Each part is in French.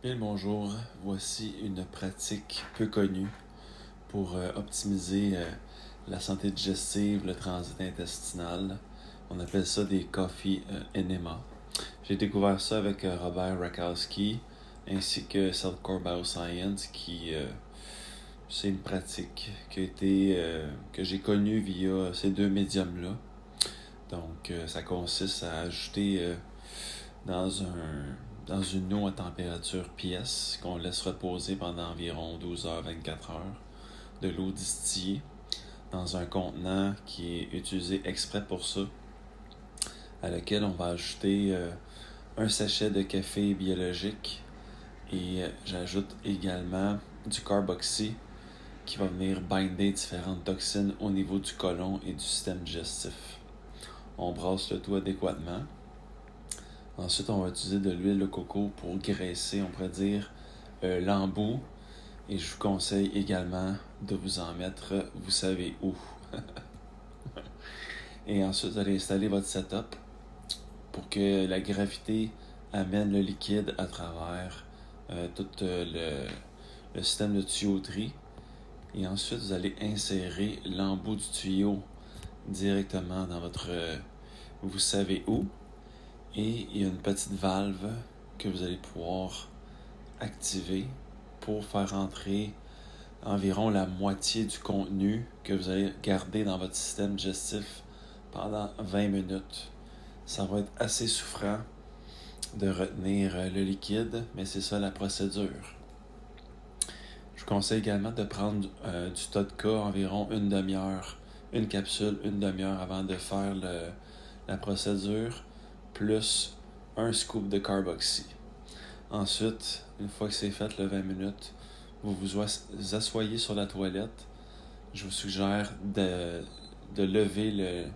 Bien le bonjour, voici une pratique peu connue pour optimiser la santé digestive, le transit intestinal. On appelle ça des coffee enema. J'ai découvert ça avec Robert Rakowski ainsi que Cellcore Bioscience c'est une pratique que j'ai connue via ces deux médiums-là. Donc ça consiste à ajouter dans dans une eau à température pièce qu'on laisse reposer pendant environ 12 heures, 24 heures, de l'eau distillée dans un contenant qui est utilisé exprès pour ça, à lequel on va ajouter un sachet de café biologique et j'ajoute également du carboxy qui va venir binder différentes toxines au niveau du côlon et du système digestif. On brasse le tout adéquatement. Ensuite, on va utiliser de l'huile de coco pour graisser, on pourrait dire, l'embout. Et je vous conseille également de vous en mettre, vous savez où. Et ensuite, vous allez installer votre setup pour que la gravité amène le liquide à travers tout le système de tuyauterie. Et ensuite, vous allez insérer l'embout du tuyau directement dans votre vous savez où. Et il y a une petite valve que vous allez pouvoir activer pour faire entrer environ la moitié du contenu que vous allez garder dans votre système digestif pendant 20 minutes. Ça va être assez souffrant de retenir le liquide, mais c'est ça la procédure. Je vous conseille également de prendre du Todca environ une demi-heure, une capsule, une demi-heure avant de faire la procédure, plus un scoop de carboxy. Ensuite, une fois que c'est fait, le 20 minutes, vous vous asseyez sur la toilette. Je vous suggère de lever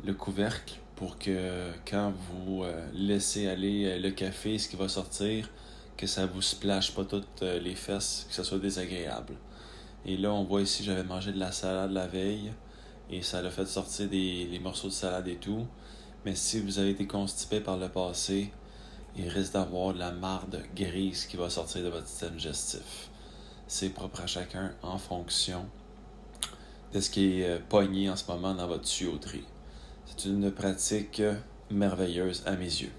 le couvercle pour que quand vous laissez aller le café, ce qui va sortir, que ça vous splash pas toutes les fesses, que ça soit désagréable. Et là, on voit ici, j'avais mangé de la salade la veille et ça a fait sortir les morceaux de salade et tout. Mais si vous avez été constipé par le passé, il risque d'avoir de la marde grise qui va sortir de votre système digestif. C'est propre à chacun en fonction de ce qui est pogné en ce moment dans votre tuyauterie. C'est une pratique merveilleuse à mes yeux.